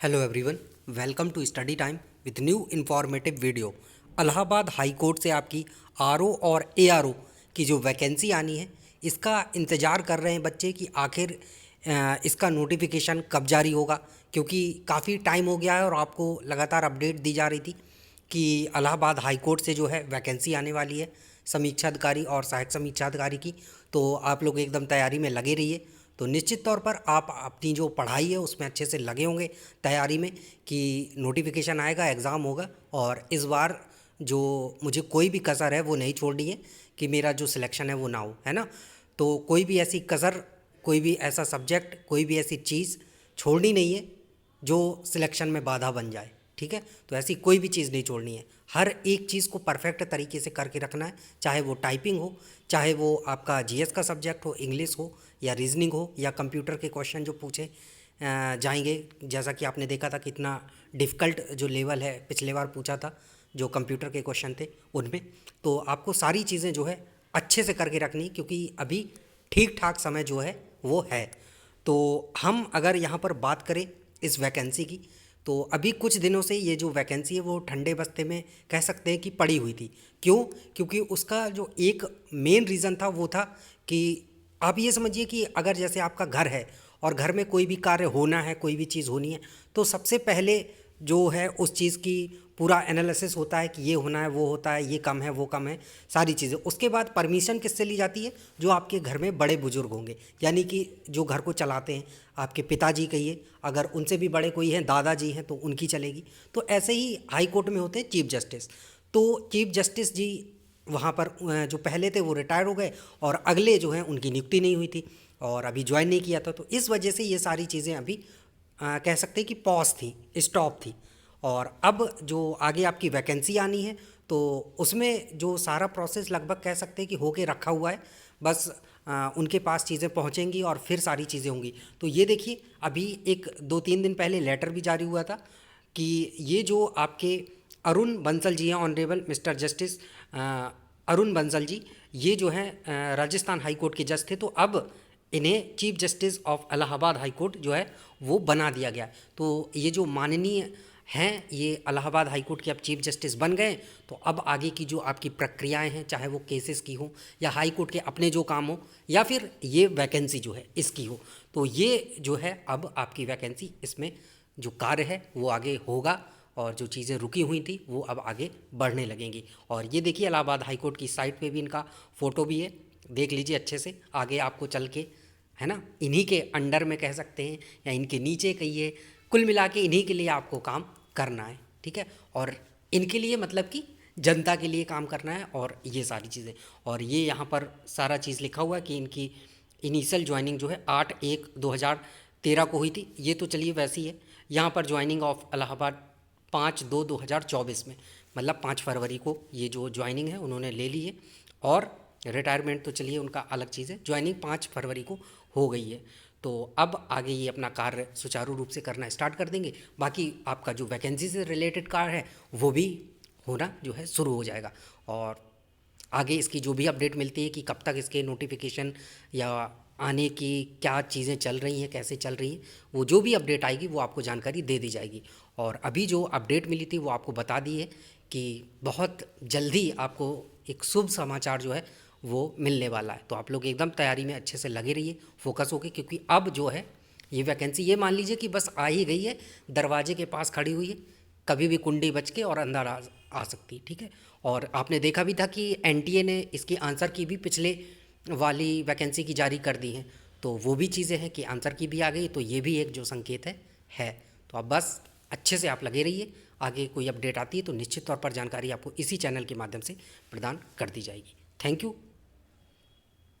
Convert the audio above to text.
Hello everyone, welcome to study time with new informative video. Allahabad high court से आपकी RO और ARO की जो वैकेंसी आनी है, इसका इंतज़ार कर रहे हैं बच्चे कि आखिर इसका नोटिफिकेशन कब जारी होगा, क्योंकि काफ़ी टाइम हो गया है और आपको लगातार अपडेट दी जा रही थी कि इलाहाबाद हाई कोर्ट से जो है वैकेंसी आने वाली है समीक्षा अधिकारी और सहायक समीक्षा अधिकारी की। तो आप लोग एकदम तैयारी में लगे रहिए। तो निश्चित तौर पर आप अपनी जो पढ़ाई है उसमें अच्छे से लगे होंगे तैयारी में कि नोटिफिकेशन आएगा, एग्ज़ाम होगा। और इस बार जो मुझे कोई भी कसर है वो नहीं छोड़नी है कि मेरा जो सिलेक्शन है वो ना हो, है ना। तो कोई भी ऐसी कसर, कोई भी ऐसा सब्जेक्ट, कोई भी ऐसी चीज़ छोड़नी नहीं है जो सिलेक्शन में बाधा बन जाए, ठीक है। तो ऐसी कोई भी चीज़ नहीं छोड़नी है, हर एक चीज़ को परफेक्ट तरीके से करके रखना है, चाहे वो टाइपिंग हो, चाहे वो आपका जीएस का सब्जेक्ट हो, इंग्लिश हो या रीजनिंग हो या कंप्यूटर के क्वेश्चन जो पूछे जाएंगे। जैसा कि आपने देखा था कितना डिफ़िकल्ट जो लेवल है पिछले बार पूछा था जो कंप्यूटर के क्वेश्चन थे उनमें। तो आपको सारी चीज़ें जो है अच्छे से करके रखनी, क्योंकि अभी ठीक ठाक समय जो है वो है। तो हम अगर यहाँ पर बात करें इस वैकेंसी की, तो अभी कुछ दिनों से ये जो वैकेंसी है वो ठंडे बस्ते में कह सकते हैं कि पड़ी हुई थी। क्यों? क्योंकि उसका जो एक मेन रीज़न था वो था कि आप ये समझिए कि अगर जैसे आपका घर है और घर में कोई भी कार्य होना है, कोई भी चीज़ होनी है, तो सबसे पहले जो है उस चीज़ की पूरा एनालिसिस होता है कि ये होना है, वो होता है, ये कम है, वो कम है, सारी चीज़ें। उसके बाद परमिशन किससे ली जाती है? जो आपके घर में बड़े बुजुर्ग होंगे, यानी कि जो घर को चलाते हैं, आपके पिताजी कहिए, अगर उनसे भी बड़े कोई हैं, दादाजी हैं, तो उनकी चलेगी। तो ऐसे ही हाई कोर्ट में होते हैं चीफ जस्टिस। तो चीफ जस्टिस जी वहाँ पर जो पहले थे वो रिटायर हो गए और अगले जो हैं उनकी नियुक्ति नहीं हुई थी और अभी ज्वाइन नहीं किया था। तो इस वजह से ये सारी चीज़ें अभी कह सकते हैं कि पॉज थी, स्टॉप थी। और अब जो आगे आपकी वैकेंसी आनी है तो उसमें जो सारा प्रोसेस लगभग कह सकते हैं कि होके रखा हुआ है। बस उनके पास चीज़ें पहुंचेंगी और फिर सारी चीज़ें होंगी। तो ये देखिए, अभी एक 2-3 दिन पहले लेटर भी जारी हुआ था कि ये जो आपके अरुण बंसल जी हैं, honourable mister justice Arun Bansal ji, ये जो हैं राजस्थान हाई कोर्ट के जज थे, तो अब इन्हें chief justice of Allahabad high court जो है वो बना दिया गया। तो ये जो माननीय हैं ये इलाहाबाद हाई कोर्ट के अब चीफ जस्टिस बन गए। तो अब आगे की जो आपकी प्रक्रियाएं हैं, चाहे वो केसेस की हो या हाई कोर्ट के अपने जो काम हो या फिर ये वैकेंसी जो है इसकी हो, तो ये जो है अब आपकी वैकेंसी, इसमें जो कार्य है वो आगे होगा और जो चीज़ें रुकी हुई थी वो अब आगे बढ़ने लगेंगी। और ये देखिए इलाहाबाद हाई कोर्ट की साइट पे भी इनका फ़ोटो भी है, देख लीजिए अच्छे से। आगे आपको चल के, है ना, इन्हीं के अंडर में कह सकते हैं या इनके नीचे कहिए, कुल मिला के इन्हीं के लिए आपको काम करना है, ठीक है। और इनके लिए मतलब कि जनता के लिए काम करना है और ये सारी चीज़ें। और ये यहाँ पर सारा चीज़ लिखा हुआ है कि इनकी इनिशियल ज्वाइनिंग जो है 8/1/2013 को हुई थी। ये तो चलिए वैसी है। यहाँ पर ज्वाइनिंग ऑफ इलाहाबाद 5/2/2024 में, मतलब 5 फरवरी को ये जो ज्वाइनिंग है उन्होंने ले ली है। और रिटायरमेंट तो चलिए उनका अलग चीज़ है, ज्वाइनिंग 5 फरवरी को हो गई है। तो अब आगे ये अपना कार्य सुचारू रूप से करना स्टार्ट कर देंगे। बाकी आपका जो वैकेंसी से रिलेटेड कार्य है वो भी होना जो है शुरू हो जाएगा। और आगे इसकी जो भी अपडेट मिलती है कि कब तक इसके नोटिफिकेशन या आने की क्या चीज़ें चल रही हैं, कैसे चल रही हैं, वो जो भी अपडेट आएगी वो आपको जानकारी दे दी जाएगी। और अभी जो अपडेट मिली थी वो आपको बता दी है कि बहुत जल्दी आपको एक शुभ समाचार जो है वो मिलने वाला है। तो आप लोग एकदम तैयारी में अच्छे से लगे रहिए, फोकस होके, क्योंकि अब जो है ये वैकेंसी, ये मान लीजिए कि बस आ ही गई है, दरवाजे के पास खड़ी हुई है, कभी भी कुंडी बज के और अंदर आ सकती, ठीक है। और आपने देखा भी था कि एनटीए ने इसकी आंसर की भी पिछले वाली वैकेंसी की जारी कर दी हैं। तो वो भी चीज़ें हैं कि आंसर की भी आ गई, तो ये भी एक जो संकेत है। तो अब बस अच्छे से आप लगे रहिए, आगे कोई अपडेट आती है तो निश्चित तौर पर जानकारी आपको इसी चैनल के माध्यम से प्रदान कर दी जाएगी। Thank you.